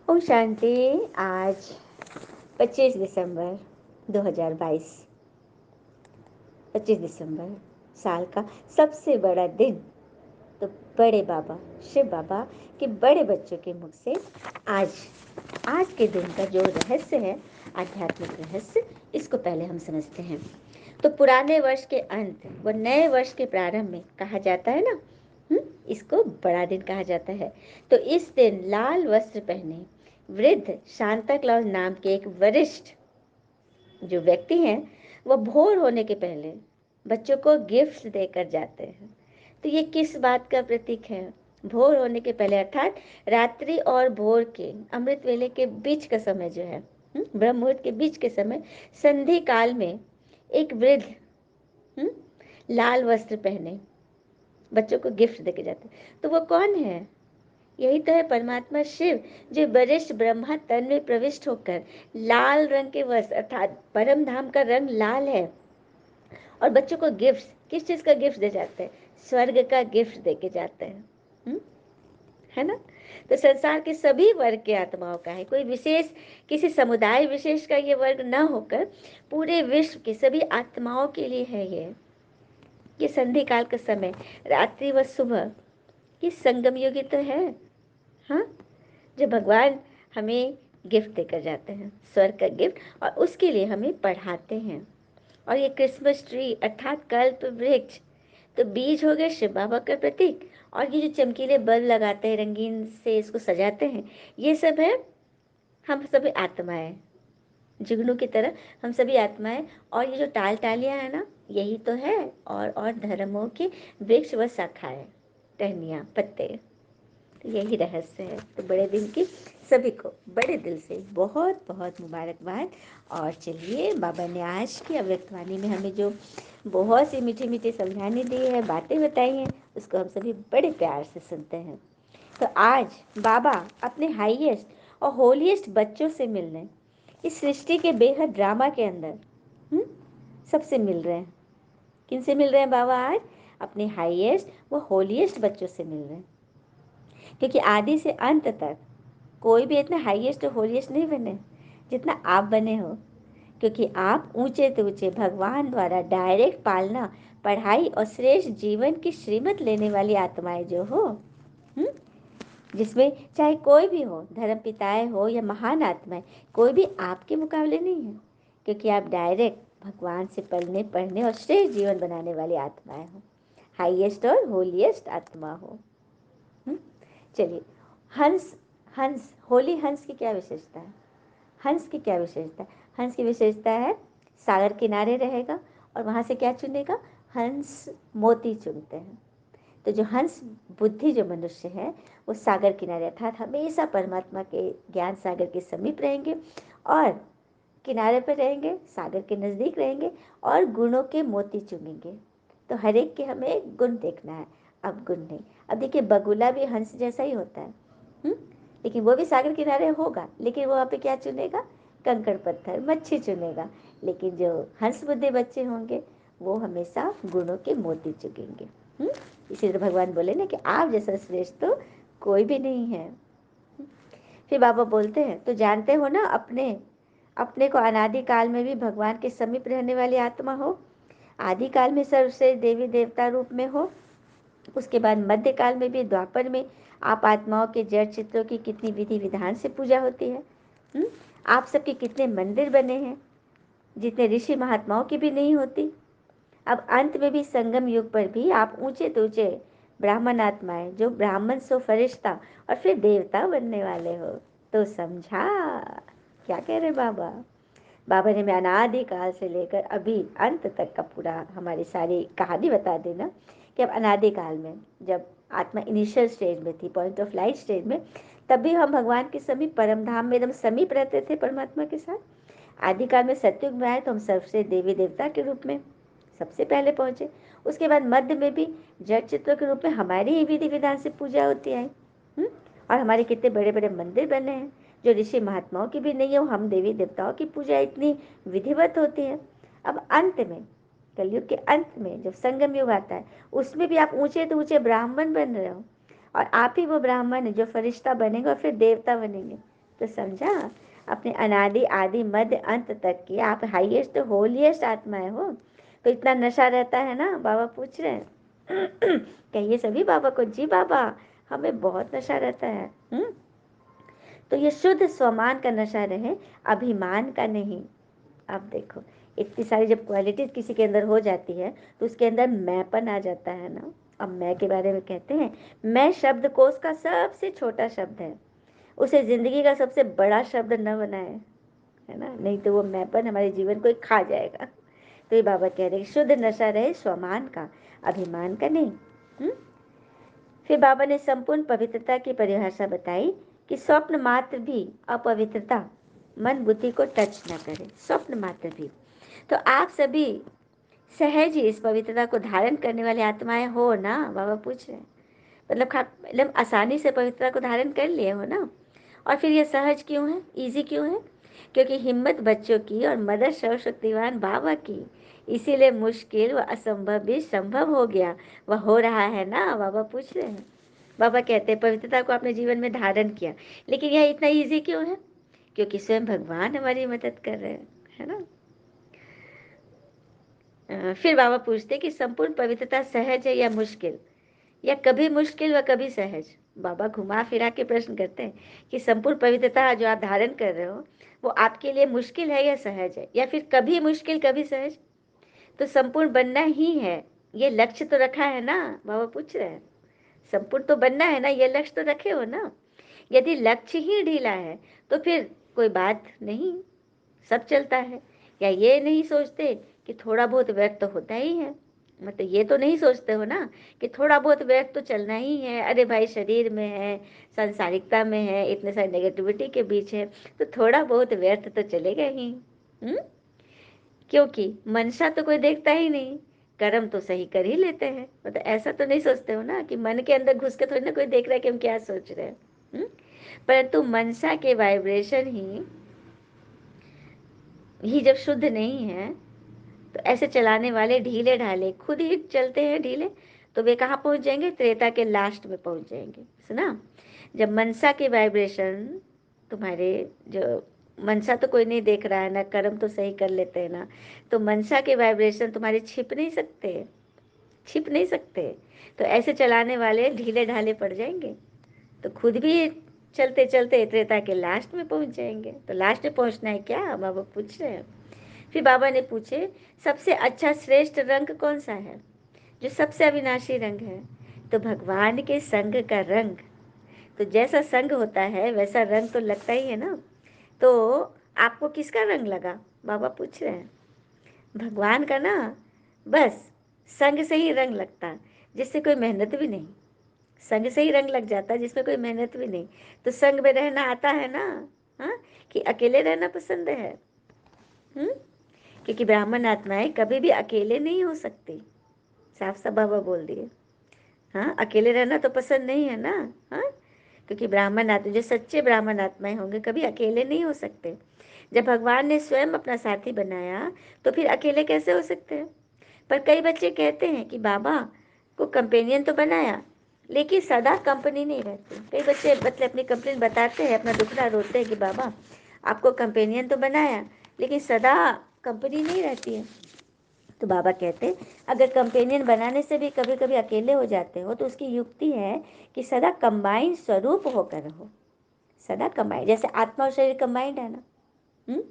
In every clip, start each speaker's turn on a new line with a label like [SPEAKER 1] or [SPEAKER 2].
[SPEAKER 1] ओम शांति। आज 25 दिसंबर 2022, 25 दिसंबर साल का सबसे बड़ा दिन। तो बड़े बाबा शिव बाबा के बड़े बच्चों के मुख से आज आज के दिन का जो रहस्य है, आध्यात्मिक रहस्य, इसको पहले हम समझते हैं। तो पुराने वर्ष के अंत व नए वर्ष के प्रारंभ में कहा जाता है ना, इसको बड़ा दिन कहा जाता है। तो इस दिन लाल वस्त्र पहने वृद्ध सांता क्लॉज नाम के एक वरिष्ठ जो व्यक्ति हैं, वह भोर होने के पहले बच्चों को गिफ्ट देकर जाते हैं। तो ये किस बात का प्रतीक है? भोर होने के पहले अर्थात रात्रि और भोर के अमृत वेले के बीच का समय जो है, ब्रह्म मुहूर्त के बीच के समय, संधि काल में एक वृद्ध लाल वस्त्र पहने बच्चों को गिफ्ट देके जाते हैं। तो वो कौन है? यही तो है परमात्मा शिव, जो वरिष्ठ ब्रह्मा तन में प्रविष्ट होकर लाल रंग के वस्त्र अर्थात परम धाम का रंग लाल है, और बच्चों को गिफ्ट, किस चीज का गिफ्ट दे जाते हैं? स्वर्ग का गिफ्ट देके जाते हैं, है ना। तो संसार के सभी वर्ग के आत्माओं का है, कोई विशेष किसी समुदाय विशेष का ये वर्ग न होकर पूरे विश्व के सभी आत्माओं के लिए है ये संधि काल का समय, रात्रि व सुबह की संगम युग तो है। हाँ, जो भगवान हमें गिफ्ट देकर जाते हैं, स्वर्ग का गिफ्ट, और उसके लिए हमें पढ़ाते हैं। और ये क्रिसमस ट्री अर्थात कल्प वृक्ष, तो बीज हो गए शिव बाबा का प्रतीक, और ये जो चमकीले बल्ब लगाते हैं, रंगीन से इसको सजाते हैं, ये सब है हम सभी आत्माएं, जुगनू की तरह हम सभी आत्माएं। और ये जो टाल टालियां है ना, यही तो है और धर्मों के वृक्ष व शाखाएं, टहनियां, पत्ते, तो यही रहस्य है। तो बड़े दिन की सभी को बड़े दिल से बहुत बहुत मुबारकबाद। और चलिए, बाबा ने आज की अव्यक्तवाणी में हमें जो बहुत सी मीठी मीठी समझाने दी है, बातें बताई हैं, उसको हम सभी बड़े प्यार से सुनते हैं। तो आज बाबा अपने हाईएस्ट और होलीएस्ट बच्चों से मिलने इस सृष्टि के बेहद ड्रामा के अंदर सबसे मिल रहे हैं। किन से मिल रहे हैं बाबा आज? अपने हाईएस्ट व होलीएस्ट बच्चों से मिल रहे हैं, क्योंकि आदि से अंत तक कोई भी इतना हाईएस्ट और होलीएस्ट नहीं बने जितना आप बने हो। क्योंकि आप ऊंचे तो ऊंचे भगवान द्वारा डायरेक्ट पालना, पढ़ाई और श्रेष्ठ जीवन की श्रीमत लेने वाली आत्माएं जो हो, जिसमें चाहे कोई भी हो, धर्म पिताएं हो या महान आत्माएं, कोई भी आपके मुकाबले नहीं है, क्योंकि आप डायरेक्ट भगवान से पलने पढ़ने और श्रेष्ठ जीवन बनाने वाली आत्माएं हो, हाईएस्ट और होलीएस्ट आत्मा हो। चलिए, हंस हंस होली हंस की क्या विशेषता है? हंस की क्या विशेषता है? हंस की विशेषता है सागर किनारे रहेगा और वहाँ से क्या चुनेगा? हंस मोती चुनते हैं। तो जो हंस बुद्धि जो मनुष्य है, वो सागर किनारे अर्थात हमेशा परमात्मा के ज्ञान सागर के समीप रहेंगे, और किनारे पर रहेंगे, सागर के नज़दीक रहेंगे, और गुणों के मोती चुनेंगे। तो हर एक के हमें गुण देखना है, अब गुण नहीं। अब देखिए, बगुला भी हंस जैसा ही होता है, लेकिन वो भी सागर किनारे होगा, लेकिन वो वहाँ पे क्या चुनेगा? कंकड़ पत्थर, मच्छी चुनेगा। लेकिन जो हंस बुद्धि बच्चे होंगे, वो हमेशा गुणों के मोती चुनेंगे। इसीलिए भगवान बोले ना कि आप जैसा श्रेष्ठ तो कोई भी नहीं है। फिर बाबा बोलते हैं, तो जानते हो ना, अपने अपने को अनादि काल में भी भगवान के समीप रहने वाली आत्मा हो, आदि काल में सर्वश्रेष्ठ देवी देवता रूप में हो, उसके बाद मध्य काल में भी, द्वापर में आप आत्माओं के जड़ चित्रों की कितनी विधि विधान से पूजा होती है। आप सबके कितने मंदिर बने हैं, जितने ऋषि महात्माओं की भी नहीं होती। अब अंत में भी संगम युग पर भी आप ऊंचे तो ऊंचे ब्राह्मण आत्माएं, जो ब्राह्मण सो फरिश्ता और फिर देवता बनने वाले हो। तो समझा क्या कह रहे बाबा? बाबा ने मैं अनादि काल से लेकर अभी अंत तक का पूरा हमारी सारी कहानी बता देना कि अब अनादि काल में जब आत्मा इनिशियल स्टेज में थी, पॉइंट ऑफ लाइट स्टेज में, तब भी हम भगवान के समीप परम धाम में एकदम समीप रहते थे परमात्मा के साथ। आदिकाल में सतयुग में आए तो हम सबसे देवी देवता के रूप में सबसे पहले पहुंचे। उसके बाद मध्य में भी जड़ चित्रों के रूप में हमारी ही विधि विधान से पूजा होती आई, और हमारे कितने बड़े बड़े मंदिर बने हैं, जो ऋषि महात्माओं की भी नहीं है। हम देवी देवताओं की पूजा इतनी विधिवत होती है। अब अंत में, कलयुग के अंत में जब संगम युग आता है, उसमें भी आप ऊंचे तो ऊंचे ब्राह्मण बन रहे हो, और आप ही वो ब्राह्मण है जो फरिश्ता बनेंगे और फिर देवता बनेंगे। तो समझा, अपने अनादि आदि मध्य अंत तक की आप हाईएस्ट होलीएस्ट आत्माएं हो, तो इतना नशा रहता है ना, बाबा पूछ रहे हैं। कहिए सभी बाबा को, जी बाबा हमें बहुत नशा रहता है। तो ये शुद्ध स्वमान का नशा रहे, अभिमान का नहीं। अब देखो, इतनी सारी जब क्वालिटीज किसी के अंदर हो जाती है तो उसके अंदर मैंपन आ जाता है ना। अब मैं के बारे में कहते हैं, मैं शब्द कोश का सबसे छोटा शब्द है, उसे जिंदगी का सबसे बड़ा शब्द न बनाए, है ना, नहीं तो वो मैंपन हमारे जीवन को ही खा जाएगा। तो ये बाबा कह रहे हैं शुद्ध नशा रहे स्वमान का, अभिमान का नहीं। फिर बाबा ने संपूर्ण पवित्रता की परिभाषा बताई कि स्वप्न मात्र भी अपवित्रता मन बुद्धि को टच न करे, स्वप्न मात्र भी। तो आप सभी सहज ही इस पवित्रता को धारण करने वाली आत्माएं हो ना, बाबा पूछ रहे हैं। मतलब आसानी से पवित्रता को धारण कर लिए हो ना। और फिर ये सहज क्यों है, इजी क्यों है? क्योंकि हिम्मत बच्चों की और मदद सर्वशक्तिवान बाबा की, इसीलिए मुश्किल व असंभव भी संभव हो गया, वह हो रहा है ना, बाबा पूछ रहे हैं। बाबा कहते हैं पवित्रता को अपने जीवन में धारण किया, लेकिन यह इतना इजी क्यों है? क्योंकि स्वयं भगवान हमारी मदद कर रहे हैं, है ना। फिर बाबा पूछते कि संपूर्ण पवित्रता सहज है या मुश्किल, या कभी मुश्किल व कभी सहज? बाबा घुमा फिरा के प्रश्न करते हैं कि संपूर्ण पवित्रता जो आप धारण कर रहे हो वो आपके लिए मुश्किल है या सहज है, या फिर कभी मुश्किल कभी सहज? तो संपूर्ण बनना ही है, ये लक्ष्य तो रखा है ना, बाबा पूछ रहे हैं। संपूर्ण तो बनना है ना, ये लक्ष्य तो रखे हो ना। यदि लक्ष्य ही ढीला है तो फिर कोई बात नहीं, सब चलता है। या ये नहीं सोचते कि थोड़ा बहुत व्यर्थ तो होता ही है, मतलब ये तो नहीं सोचते हो ना कि थोड़ा बहुत व्यर्थ तो चलना ही है। अरे भाई शरीर में है, सांसारिकता में है, इतने सारे नेगेटिविटी के बीच है, तो थोड़ा बहुत व्यर्थ तो चलेगा ही। क्योंकि मनसा तो कोई देखता ही नहीं, कर्म तो सही कर ही लेते हैं। मतलब ऐसा तो नहीं सोचते हो ना कि मन के अंदर घुस के थोड़ी ना कोई देख रहा है कि हम क्या सोच रहे हैं। परंतु मनसा के वाइब्रेशन ही जब शुद्ध नहीं है तो ऐसे चलाने वाले ढीले ढाले खुद ही चलते हैं ढीले, तो वे कहाँ पहुंच जाएंगे? त्रेता के लास्ट में पहुंच जाएंगे। सुना, जब मनसा के वाइब्रेशन तुम्हारे, जो मनसा तो कोई नहीं देख रहा है ना, कर्म तो सही कर लेते हैं ना, तो मनसा के वाइब्रेशन तुम्हारे छिप नहीं सकते, छिप नहीं सकते। तो ऐसे चलाने वाले ढीले ढाले पड़ जाएंगे, तो खुद भी चलते चलते त्रेता के लास्ट में पहुंच जाएंगे। तो लास्ट में पहुंचना है क्या, बाबा पूछ रहे हैं। फिर बाबा ने पूछे सबसे अच्छा श्रेष्ठ रंग कौन सा है, जो सबसे अविनाशी रंग है? तो भगवान के संग का रंग। तो जैसा संग होता है वैसा रंग तो लगता ही है ना। तो आपको किसका रंग लगा, बाबा पूछ रहे हैं। भगवान का ना, बस संग से ही रंग लगता, जिससे कोई मेहनत भी नहीं। संग से ही रंग लग जाता है जिसमें कोई मेहनत भी नहीं। तो संग में रहना आता है ना, हाँ, कि अकेले रहना पसंद है? क्योंकि ब्राह्मण आत्माएं कभी भी अकेले नहीं हो सकती, साफ साफ बाबा बोल दिए। हाँ, अकेले रहना तो पसंद नहीं है ना। हाँ, क्योंकि ब्राह्मण आत्मा, जो सच्चे ब्राह्मण आत्माएं होंगे कभी अकेले नहीं हो सकते। जब भगवान ने स्वयं अपना साथी बनाया तो फिर अकेले कैसे हो सकते हैं? पर कई बच्चे कहते हैं कि बाबा को कंपेनियन तो बनाया, लेकिन सदा कंपनी नहीं रहती। कई बच्चे मतलब अपनी कंप्लेन बताते हैं, अपना दुखड़ा रोते हैं कि बाबा आपको कंपेनियन तो बनाया, लेकिन सदा कंपनी नहीं रहती है। तो बाबा कहते अगर कंपेनियन बनाने से भी कभी कभी अकेले हो जाते हो तो उसकी युक्ति है कि सदा कंबाइंड स्वरूप होकर रहो, सदा कंबाइंड। जैसे आत्मा और शरीर कंबाइंड है ना,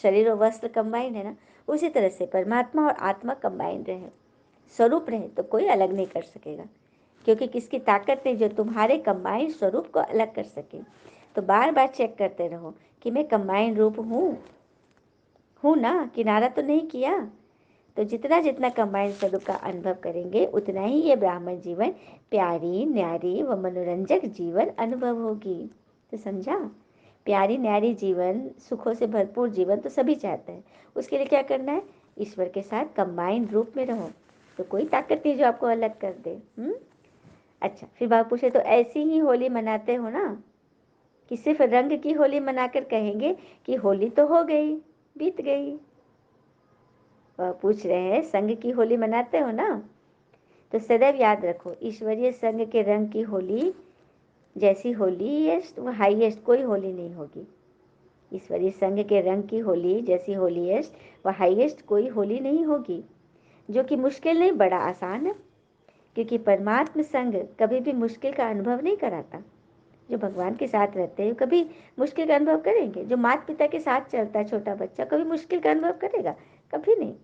[SPEAKER 1] शरीर और वस्त्र कंबाइंड है ना, उसी तरह से परमात्मा और आत्मा कंबाइंड रहे, स्वरूप रहे, तो कोई अलग नहीं कर सकेगा। क्योंकि किसकी ताकत नहीं जो तुम्हारे कंबाइंड स्वरूप को अलग कर सके। तो बार बार चेक करते रहो कि मैं कंबाइंड रूप हूँ ना, किनारा तो नहीं किया। तो जितना जितना कंबाइंड स्वरूप का अनुभव करेंगे उतना ही ये ब्राह्मण जीवन प्यारी न्यारी व मनोरंजक जीवन अनुभव होगी। तो समझा, प्यारी न्यारी जीवन, सुखों से भरपूर जीवन तो सभी चाहते हैं। उसके लिए क्या करना है? ईश्वर के साथ कंबाइंड रूप में रहो, तो कोई ताकत नहीं जो आपको अलग कर दे। अच्छा, फिर बाबा पूछे तो ऐसी ही होली मनाते हो ना, कि सिर्फ रंग की होली मनाकर कहेंगे कि होली तो हो गई, बीत गई? पूछ रहे हैं संग की होली मनाते हो ना, तो सदैव याद रखो ईश्वरीय संग के रंग की होली जैसी होलीएस्ट व हाईएस्ट कोई होली नहीं होगी। ईश्वरीय संघ के रंग की होली जैसी होलीएस्ट व हाईएस्ट कोई होली नहीं होगी। जो कि मुश्किल नहीं, बड़ा आसान है, क्योंकि परमात्म संग कभी भी मुश्किल का अनुभव नहीं कराता। जो भगवान के साथ रहते हैं कभी मुश्किल का अनुभव करेंगे? जो माता पिता के साथ चलता है छोटा बच्चा कभी मुश्किल का अनुभव करेगा? कभी नहीं।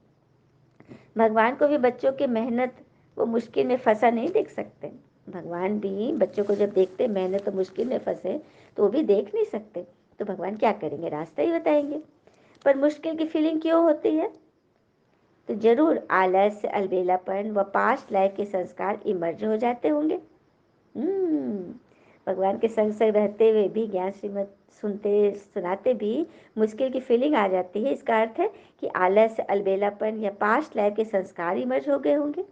[SPEAKER 1] भगवान को भी बच्चों की मेहनत वो मुश्किल में फंसा नहीं देख सकते। भगवान भी बच्चों को जब देखते मेहनत और मुश्किल में फंसे तो वो भी देख नहीं सकते, तो भगवान क्या करेंगे? रास्ता ही बताएंगे। पर मुश्किल की फीलिंग क्यों होती है? तो जरूर आलस्य, अलबेलापन व पास्ट लाइफ के संस्कार इमर्ज हो जाते होंगे। भगवान के संग संग रहते हुए भी, ज्ञान श्रीमद सुनते सुनाते भी मुश्किल की फीलिंग आ जाती है। इसका अर्थ है कि आलस्य, अलबेलापन या पास्ट लाइफ के संस्कार इमर्ज हो गए होंगे,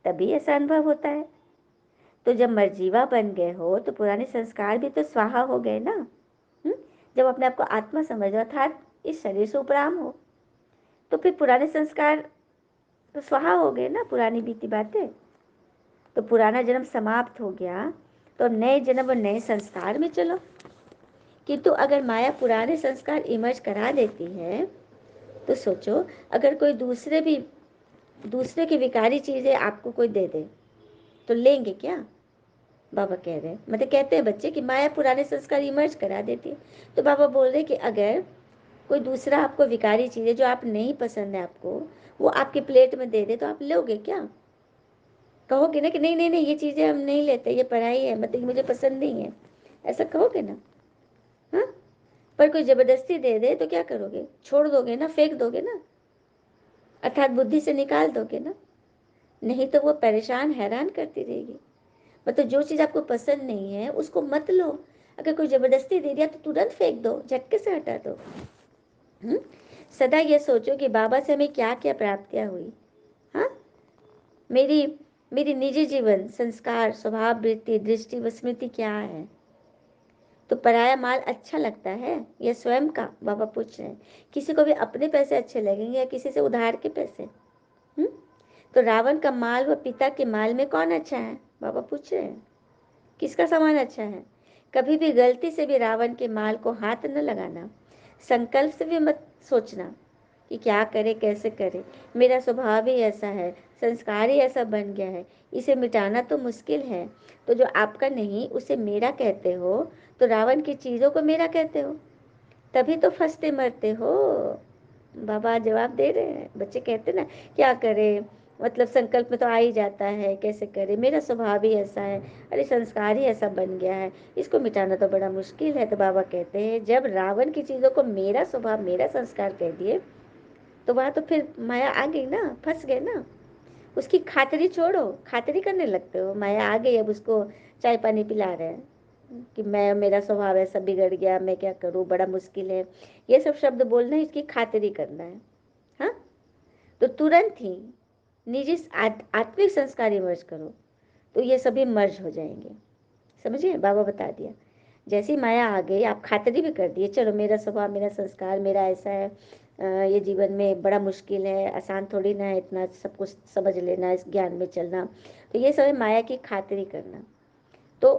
[SPEAKER 1] तभी ऐसा अनुभव होता है। तो जब मर्जीवा बन गए हो तो पुराने संस्कार भी तो स्वाहा हो गए ना। जब अपने आप को आत्मा समझो अर्थात इस शरीर से उपराम हो, तो फिर पुराने संस्कार तो स्वाहा हो गए ना, पुरानी बीती बातें। तो पुराना जन्म समाप्त हो गया, तो अब नए जन्म और नए संस्कार में चलो। किंतु अगर माया पुराने संस्कार इमर्ज करा देती है तो सोचो, अगर कोई दूसरे की विकारी चीजें आपको कोई दे दे तो लेंगे क्या? बाबा कह रहे हैं, मतलब कहते हैं बच्चे कि माया पुराने संस्कार इमर्ज करा देती है। तो बाबा बोल रहे कि अगर कोई दूसरा आपको विकारी चीजें जो आप नहीं पसंद है आपको, वो आपके प्लेट में दे दे तो आप लोगे क्या? कहोगे ना कि नहीं नहीं नहीं, ये चीजें हम नहीं लेते, ये पढ़ाई है, मतलब मुझे पसंद नहीं है, ऐसा कहोगे ना? हाँ। पर कोई जबरदस्ती दे दे तो क्या करोगे? छोड़ दोगे ना, फेंक दोगे ना, अर्थात बुद्धि से निकाल दोगे ना। नहीं तो वो परेशान हैरान करती रहेगी। मतलब जो चीज आपको पसंद नहीं है उसको मत लो। अगर कोई जबरदस्ती दे दिया तो तुरंत फेंक दो, झटके से हटा दो। सदा ये सोचो कि बाबा से हमें क्या क्या प्राप्तियां हुई। हाँ, मेरी मेरी निजी जीवन, संस्कार, स्वभाव, वृत्ति, दृष्टि व स्मृति क्या है? तो पराया माल अच्छा लगता है या स्वयं का? बाबा पूछ रहे हैं। किसी को भी अपने पैसे अच्छे लगेंगे या किसी से उधार के पैसे? तो रावण का माल व पिता के माल में कौन अच्छा है? बाबा पूछ रहे हैं, किसका सामान अच्छा है? कभी भी गलती से भी रावण के माल को हाथ न लगाना। संकल्प से भी मत सोचना कि क्या करे, कैसे करे, मेरा स्वभाव ही ऐसा है, संस्कार ही ऐसा बन गया है, इसे मिटाना तो मुश्किल है। तो जो आपका नहीं उसे मेरा कहते हो, तो रावण की चीज़ों को मेरा कहते हो, तभी तो फंसते मरते हो। बाबा जवाब दे रहे हैं। बच्चे कहते ना क्या करे, मतलब संकल्प में तो आ ही जाता है, कैसे करे, मेरा स्वभाव ही ऐसा है, अरे संस्कार ही ऐसा बन गया है, इसको मिटाना तो बड़ा मुश्किल है। तो बाबा कहते हैं जब रावण की चीज़ों को मेरा स्वभाव, मेरा संस्कार कह दिए, तो वहाँ तो फिर माया आ गई ना, फंस गए ना। उसकी खातिरी छोड़ो, खातिरी करने लगते हो, माया आ गई, अब उसको चाय पानी पिला रहे हैं कि मैं, मेरा स्वभाव ऐसा बिगड़ गया, मैं क्या करूँ, बड़ा मुश्किल है, ये सब शब्द बोलना है, इसकी खातिरी करना है। हाँ, तो तुरंत ही निजी आत्मिक संस्कार इमर्ज करो, तो ये सभी मर्ज हो जाएंगे। समझिए, बाबा बता दिया। जैसी माया आ गई, आप खातिरी भी कर दिए, चलो मेरा स्वभाव, मेरा संस्कार, मेरा ऐसा है, ये जीवन में बड़ा मुश्किल है, आसान थोड़ी ना है इतना सब कुछ समझ लेना, इस ज्ञान में चलना, तो ये सब है माया की खातिरी करना। तो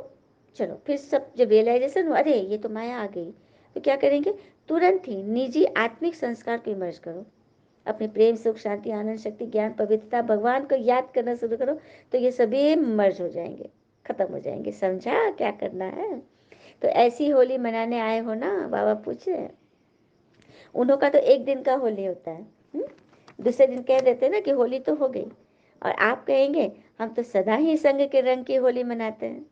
[SPEAKER 1] चलो फिर सब जब रियलाइजेशन हो, अरे ये तो माया आ गई, तो क्या करेंगे? तुरंत ही निजी आत्मिक संस्कार को इमर्ज करो। अपने प्रेम, सुख, शांति, आनंद, शक्ति, ज्ञान, पवित्रता, भगवान को याद करना शुरू करो, तो ये सभी मर्ज हो जाएंगे, खत्म हो जाएंगे। समझा क्या करना है? तो ऐसी होली मनाने आए हो ना, बाबा पूछ रहे हैं। उन्हों का तो एक दिन का होली होता है, दूसरे दिन कह देते हैं ना कि होली तो हो गई, और आप कहेंगे हम तो सदा ही संग के रंग की होली मनाते हैं।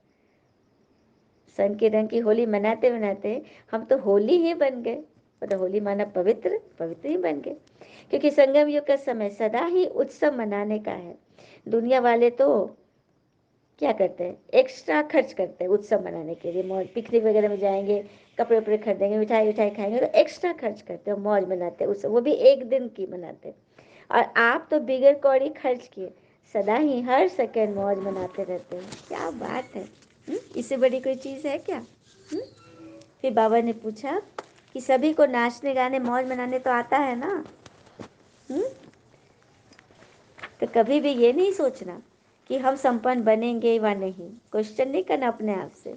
[SPEAKER 1] संग के रंग की होली मनाते मनाते हम तो होली ही बन गए, मतलब होली माना पवित्र, पवित्र ही बन गए। क्योंकि संगम युग का समय सदा ही उत्सव मनाने का है। दुनिया वाले तो क्या करते हैं, एक्स्ट्रा खर्च करते हैं उत्सव मनाने के लिए, मौज पिकनिक वगैरह में जाएंगे, कपड़े उपड़े खरीदेंगे, मिठाई मिठाई खाएंगे, तो एक्स्ट्रा खर्च करते हैं, मौज मनाते हैं उत्सव, वो भी एक दिन की मनाते हैं। और आप तो बिगड़ कौड़ी खर्च किए सदा ही हर सेकेंड मौज मनाते रहते हैं। क्या बात है, इससे बड़ी कोई चीज़ है क्या? फिर बाबा ने पूछा कि सभी को नाचने गाने मौज मनाने तो आता है ना? हुँ? तो कभी भी ये नहीं सोचना कि हम संपन्न बनेंगे व नहीं, क्वेश्चन नहीं करना अपने आप से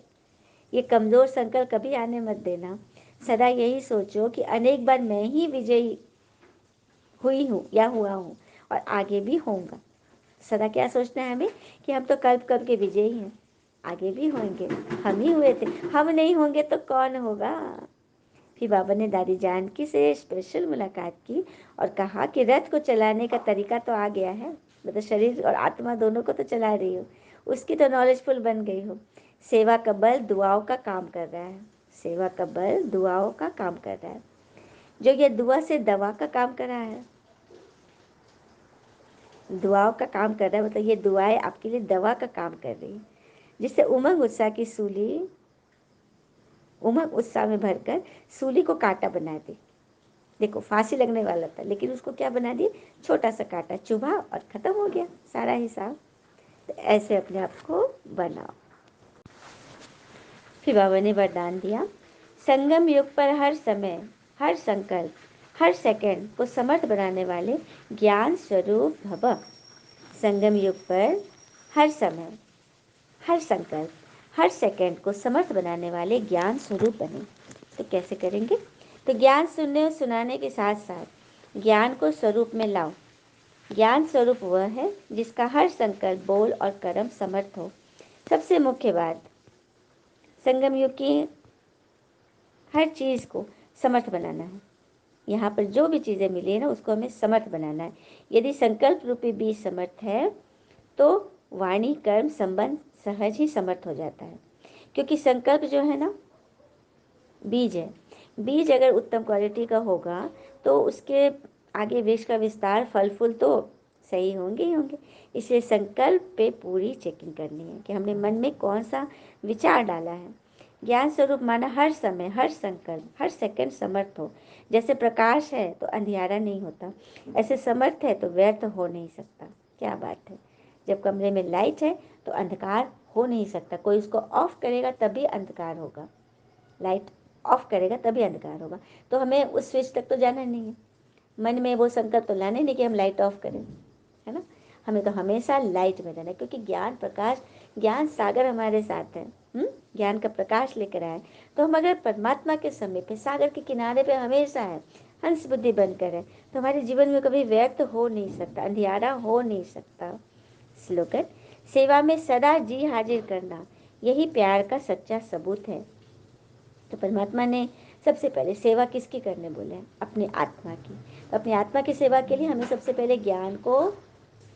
[SPEAKER 1] ये कमज़ोर संकल्प कभी आने मत देना। सदा यही सोचो कि अनेक बार मैं ही विजयी हुई हूँ या हुआ हूँ और आगे भी होऊंगा। सदा क्या सोचना है हमें कि हम तो कल्प कल्प के विजयी हैं, आगे भी होंगे। हम ही हुए थे, हम नहीं होंगे तो कौन होगा। फिर बाबा ने दादी जानकी से स्पेशल मुलाकात की और कहा कि रथ को चलाने का तरीका तो आ गया है, मतलब शरीर और आत्मा दोनों को तो चला रही हो, उसकी तो नॉलेजफुल बन गई हो। सेवा का बल दुआओं का काम कर रहा है, सेवा का बल दुआओं का काम कर रहा है। जो ये दुआ से दवा का काम कर रहा है, दुआओं का काम कर रहा है, मतलब ये दुआएं आपके लिए दवा का काम कर रही है, जिससे उमंग उत्साह की सूली, उमंग उत्साह में भरकर सूली को कांटा बना दे। देखो फांसी लगने वाला था लेकिन उसको क्या बना दिए, छोटा सा कांटा चुभा और खत्म हो गया सारा हिसाब। तो ऐसे अपने आप को बनाओ। फिर बाबा ने वरदान दिया, संगम युग पर हर समय, हर संकल्प, हर सेकंड को समर्थ बनाने वाले ज्ञान स्वरूप भव। संगम युग पर हर समय, हर संकल्प, हर सेकंड को समर्थ बनाने वाले ज्ञान स्वरूप बने। तो कैसे करेंगे, तो ज्ञान सुनने और सुनाने के साथ साथ ज्ञान को स्वरूप में लाओ। ज्ञान स्वरूप वह है जिसका हर संकल्प, बोल और कर्म समर्थ हो। सबसे मुख्य बात, संगम युग की हर चीज़ को समर्थ बनाना है। यहाँ पर जो भी चीज़ें मिली है ना, उसको हमें समर्थ बनाना है। यदि संकल्प रूपी बीज समर्थ है तो वाणी कर्म संबंध सहज ही समर्थ हो जाता है। क्योंकि संकल्प जो है ना, बीज है। बीज अगर उत्तम क्वालिटी का होगा तो उसके आगे वृक्ष का विस्तार, फल फूल तो सही होंगे ही होंगे। इसलिए संकल्प पे पूरी चेकिंग करनी है कि हमने मन में कौन सा विचार डाला है। ज्ञान स्वरूप माना हर समय, हर संकल्प, हर सेकंड समर्थ हो। जैसे प्रकाश है तो अंधियारा नहीं होता, ऐसे समर्थ है तो व्यर्थ हो नहीं सकता। क्या बात है, जब कमरे में लाइट है तो अंधकार हो नहीं सकता। कोई उसको ऑफ करेगा तभी अंधकार होगा, लाइट ऑफ करेगा तभी अंधकार होगा। तो हमें उस स्विच तक तो जाना नहीं है, मन में वो संकल्प तो लाने नहीं कि हम लाइट ऑफ करें, है ना। हमें तो हमेशा लाइट में रहना है, क्योंकि ज्ञान प्रकाश, ज्ञान सागर हमारे साथ है। ज्ञान का प्रकाश लेकर आए तो हम अगर परमात्मा के समय पे, सागर के किनारे पे हमेशा है, हंस बुद्धि बनकर है, तो हमारे जीवन में कभी व्यर्थ हो नहीं सकता, अंधियारा हो नहीं सकता। स्लोगन, सेवा में सदा जी हाजिर करना, यही प्यार का सच्चा सबूत है। तो परमात्मा ने सबसे पहले सेवा किसकी करने बोले हैं, अपनी आत्मा की। तो अपनी आत्मा की सेवा के लिए हमें सबसे पहले ज्ञान को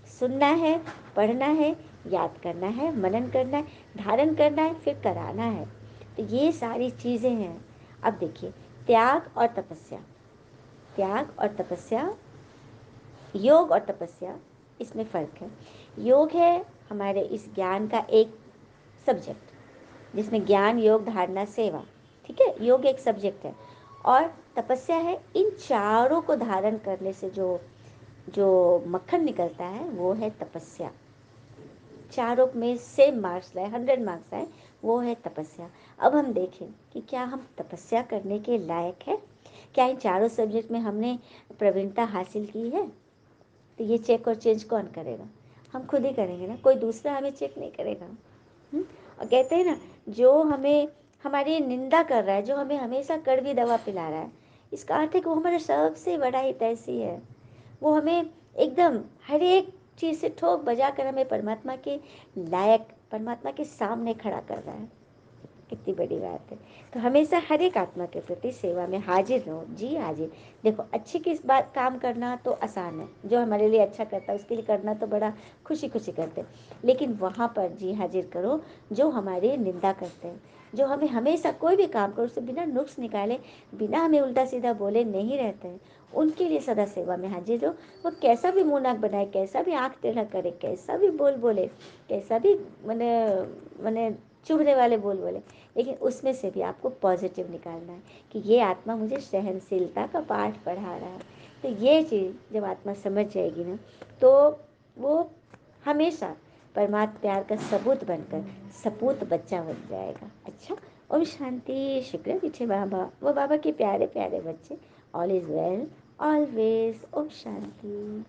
[SPEAKER 1] सुनना है, पढ़ना है, याद करना है, मनन करना है, धारण करना है, फिर कराना है। तो ये सारी चीज़ें हैं। अब देखिए, त्याग और तपस्या, त्याग और तपस्या, योग और तपस्या, इसमें फ़र्क है। योग है हमारे इस ज्ञान का एक सब्जेक्ट, जिसमें ज्ञान, योग, धारणा, सेवा, ठीक है, योग एक सब्जेक्ट है। और तपस्या है इन चारों को धारण करने से जो जो मक्खन निकलता है वो है तपस्या। चारों में सेम मार्क्स लाए, 100 मार्क्स आए, वो है तपस्या। अब हम देखें कि क्या हम तपस्या करने के लायक है, क्या इन चारों सब्जेक्ट में हमने प्रवीणता हासिल की है। तो ये चेक और चेंज कौन करेगा, हम खुद ही करेंगे ना, कोई दूसरा हमें चेक नहीं करेगा। और कहते हैं ना, जो हमें हमारी निंदा कर रहा है, जो हमें हमेशा कड़वी दवा पिला रहा है, इसका अर्थ है कि वो हमारा सबसे बड़ा हितैषी है। वो हमें एकदम हर एक चीज़ से ठोक बजा कर हमें परमात्मा के लायक, परमात्मा के सामने खड़ा कर रहा है। कितनी बड़ी बात है। तो हमेशा हर एक आत्मा के प्रति सेवा में हाजिर रहो, जी हाजिर। देखो, अच्छी की बात काम करना तो आसान है, जो हमारे लिए अच्छा करता है उसके लिए करना तो बड़ा खुशी खुशी करते हैं। लेकिन वहाँ पर जी हाजिर करो जो हमारी निंदा करते हैं, जो हमें हमेशा कोई भी काम करो उससे बिना नुक्स निकाले, बिना हमें उल्टा सीधा बोले नहीं रहते हैं, उनके लिए सदा सेवा में हाजिर रहो। वो कैसा भी मुँह नाक बनाए, कैसा भी आँख टेढ़ा करे, कैसा भी बोल बोले, कैसा भी मैंने मैंने चुभने वाले बोल बोले, लेकिन उसमें से भी आपको पॉजिटिव निकालना है कि ये आत्मा मुझे सहनशीलता का पाठ पढ़ा रहा है। तो ये चीज़ जब आत्मा समझ जाएगी ना, तो वो हमेशा परमात्मा प्यार का सबूत बनकर सपूत बच्चा बन जाएगा। अच्छा, ओम शांति। शुक्र पीछे बाबा, वो बाबा के प्यारे प्यारे बच्चे। All is well always. Om Shanti.